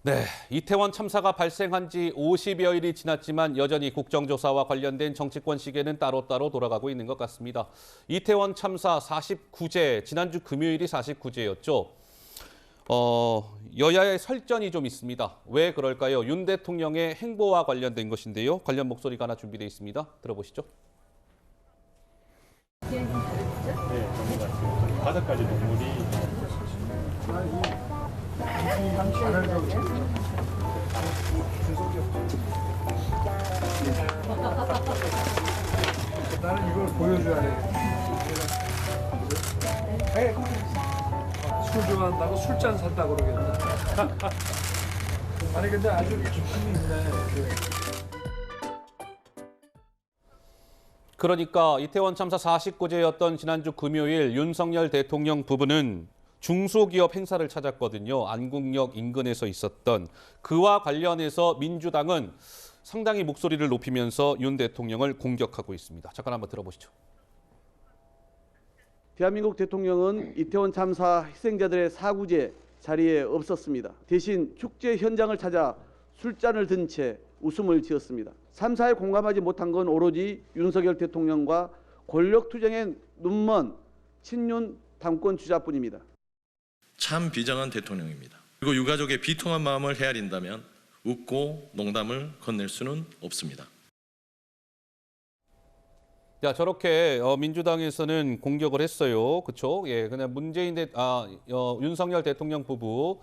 네, 이태원 참사가 발생한 지 50여일이 지났지만 여전히 국정조사와 관련된 정치권 시계는 따로따로 돌아가고 있는 것 같습니다. 이태원 참사 49제, 지난주 금요일이 49제였죠. 여야의 설전이 좀 있습니다. 왜 그럴까요? 윤 대통령의 행보와 관련된 것인데요. 관련 목소리가 하나 준비되어 있습니다. 들어보시죠. 네, 정리가 지금 5가지 동물이 나는 이걸 보여줘야 돼. 술 좋아한다고 술잔 산다고 그러겠다. 아니 근데 아주 깊이 있네. 그러니까 이태원 참사 49제였던 지난주 금요일 윤석열 대통령 부부는 중소기업 행사를 찾았거든요. 안국역 인근에서 있었던 그와 관련해서 민주당은 상당히 목소리를 높이면서 윤 대통령을 공격하고 있습니다. 잠깐 한번 들어보시죠. 대한민국 대통령은 이태원 참사 희생자들의 사구제 자리에 없었습니다. 대신 축제 현장을 찾아 술잔을 든 채 웃음을 지었습니다. 참사에 공감하지 못한 건 오로지 윤석열 대통령과 권력투쟁에 눈먼 친윤 당권 주자뿐입니다. 참 비정한 대통령입니다. 그리고 유가족의 비통한 마음을 헤아린다면 웃고 농담을 건넬 수는 없습니다. 자, 저렇게 민주당에서는 공격을 했어요. 그렇죠? 예, 그냥 윤석열 대통령 부부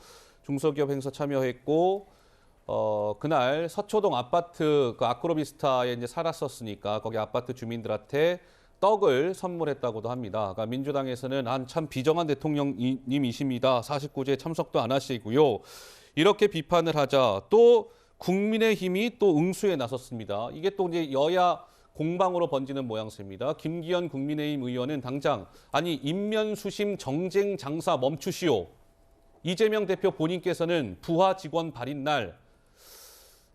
중소기업 행사 참여했고 그날 서초동 아파트 그 아크로비스타에 이제 살았었으니까 거기 아파트 주민들한테 떡을 선물했다고도 합니다. 그러니까 민주당에서는 참 비정한 대통령님이십니다. 49제 참석도 안 하시고요. 이렇게 비판을 하자 또 국민의힘이 또 응수에 나섰습니다. 이게 또 이제 여야 공방으로 번지는 모양새입니다. 김기현 국민의힘 의원은 당장 인면수심 정쟁 장사 멈추시오. 이재명 대표 본인께서는 부하 직원 발인 날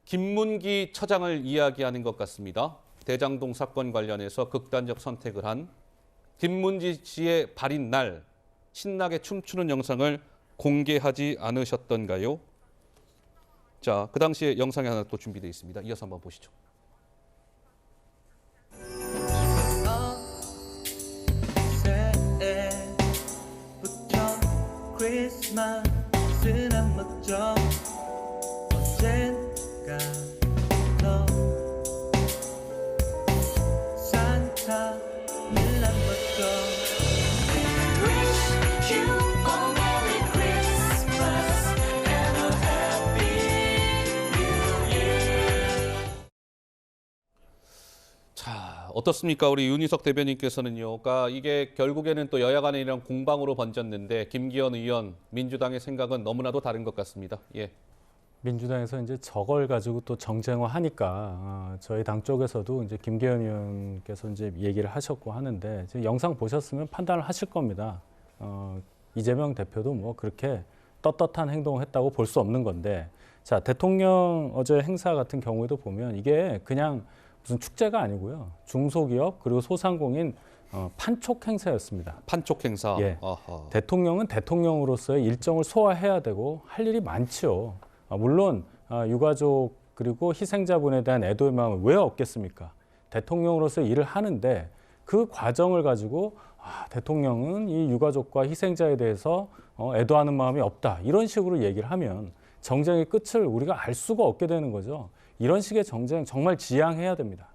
김문기 처장을 이야기하는 것 같습니다. 대장동 사건 관련해서 극단적 선택을 한 김문기 씨의 발인 날 신나게 춤추는 영상을 공개하지 않으셨던가요? 자, 그 당시에 영상이 하나 또 준비되어 있습니다. 이어서 한번 보시죠. 크리스마스는 안 멋져 언젠가 너 산타는 안 멋져 Wish you a Merry Christmas and a Happy New Year. 자, 어떻습니까? 우리 윤희석 대변인께서는요. 그러니까 이게 결국에는 또 여야 간의 이런 공방으로 번졌는데 김기현 의원, 민주당의 생각은 너무나도 다른 것 같습니다. 예. 민주당에서 이제 저걸 가지고 또 정쟁화하니까 저희 당 쪽에서도 이제 김기현 의원께서 이제 얘기를 하셨고 하는데 지금 영상 보셨으면 판단을 하실 겁니다. 이재명 대표도 뭐 그렇게 떳떳한 행동을 했다고 볼 수 없는 건데, 자, 대통령 어제 행사 같은 경우에도 보면 이게 그냥 무슨 축제가 아니고요. 중소기업 그리고 소상공인 판촉 행사였습니다. 판촉 행사. 예. 아하. 대통령은 대통령으로서의 일정을 소화해야 되고 할 일이 많지요. 물론 유가족 그리고 희생자분에 대한 애도의 마음을 왜 없겠습니까? 대통령으로서 일을 하는데 그 과정을 가지고 대통령은 이 유가족과 희생자에 대해서 애도하는 마음이 없다. 이런 식으로 얘기를 하면 정쟁의 끝을 우리가 알 수가 없게 되는 거죠. 이런 식의 정쟁 정말 지양해야 됩니다.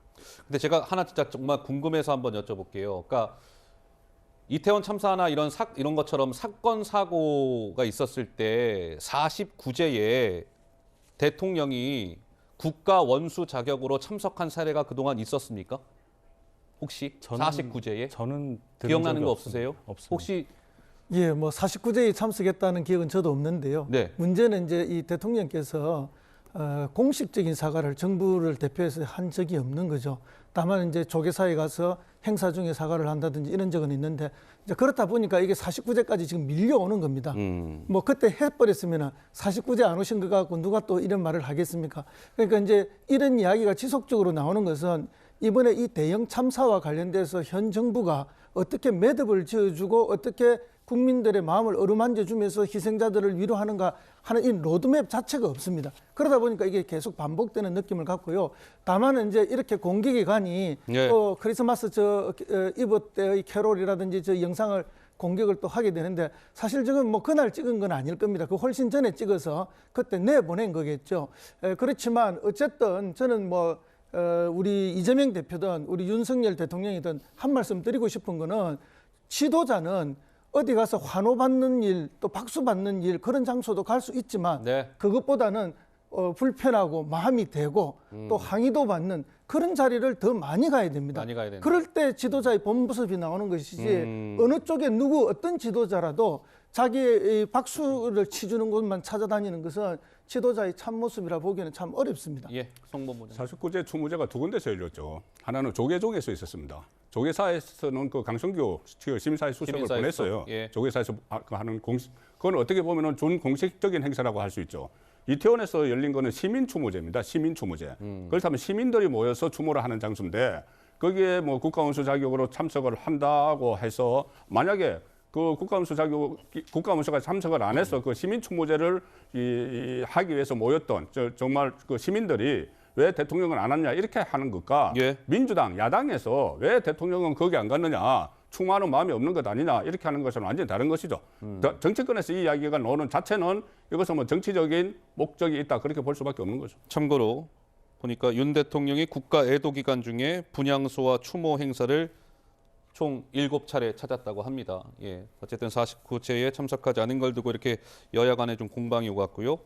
근데 제가 하나 진짜 정말 궁금해서 한번 여쭤볼게요. 그러니까 이태원 참사나 이런 것처럼 사건 사고가 있었을 때 49제에 대통령이 국가 원수 자격으로 참석한 사례가 그동안 있었습니까? 혹시 49제에? 저는 기억나는 거 없으세요? 없습니다. 혹시 예, 뭐 49제에 참석했다는 기억은 저도 없는데요. 네. 문제는 이제 이 대통령께서 공식적인 사과를 정부를 대표해서 한 적이 없는 거죠. 다만 이제 조계사에 가서 행사 중에 사과를 한다든지 이런 적은 있는데 이제 그렇다 보니까 이게 49제까지 지금 밀려오는 겁니다. 뭐 그때 해버렸으면 49제 안 오신 것 같고 누가 또 이런 말을 하겠습니까? 그러니까 이제 이런 이야기가 지속적으로 나오는 것은 이번에 이 대형 참사와 관련돼서 현 정부가 어떻게 매듭을 지어주고 어떻게 국민들의 마음을 어루만져주면서 희생자들을 위로하는가 하는 이 로드맵 자체가 없습니다. 그러다 보니까 이게 계속 반복되는 느낌을 갖고요. 다만 이제 이렇게 공개기관이 예. 또 크리스마스 이브 때의 캐롤이라든지 저 영상을 공격을 또 하게 되는데 사실 지금 뭐 그날 찍은 건 아닐 겁니다. 그 훨씬 전에 찍어서 그때 내보낸 거겠죠. 그렇지만 어쨌든 저는 뭐 우리 이재명 대표든 우리 윤석열 대통령이든 한 말씀 드리고 싶은 거는 지도자는 어디 가서 환호 받는 일, 또 박수 받는 일 그런 장소도 갈 수 있지만 네. 그것보다는 불편하고 마음이 되고 또 항의도 받는 그런 자리를 더 많이 가야 됩니다. 많이 가야 된다. 그럴 때 지도자의 본 모습이 나오는 것이지 어느 쪽에 누구 어떤 지도자라도 자기의 박수를 치주는 곳만 찾아다니는 것은 지도자의 참모습이라 보기에는 참 어렵습니다. 예, 송본부장. 사십구제 추모제가 두 군데서 열렸죠. 하나는 조계종에서 있었습니다. 조계사에서는 그 강성규 시민사회 수석을 시민사회 보냈어요. 수석, 예. 조계사에서 하는 공식, 그건 어떻게 보면은 준공식적인 행사라고 할 수 있죠. 이태원에서 열린 거는 시민 추모제입니다. 시민 추모제. 그렇다면 시민들이 모여서 추모를 하는 장소인데 거기에 뭐 국가원수 자격으로 참석을 한다고 해서 만약에 그 국가원수가 참석을 안 해서 그 시민 추모제를 하기 위해서 모였던 정말 그 시민들이 왜 대통령은 안 왔냐 이렇게 하는 것과 예. 민주당 야당에서 왜 대통령은 거기 안 갔느냐 추모하는 마음이 없는 것 아니냐 이렇게 하는 것은 완전히 다른 것이죠. 정치권에서 이 이야기가 나오는 자체는 이것은 뭐 정치적인 목적이 있다 그렇게 볼 수밖에 없는 거죠. 참고로 보니까 윤 대통령이 국가 애도 기간 중에 분향소와 추모 행사를 총 7차례 찾았다고 합니다. 예, 어쨌든 49제에 참석하지 않은 걸 두고 이렇게 여야 간에 좀 공방이 오갔고요.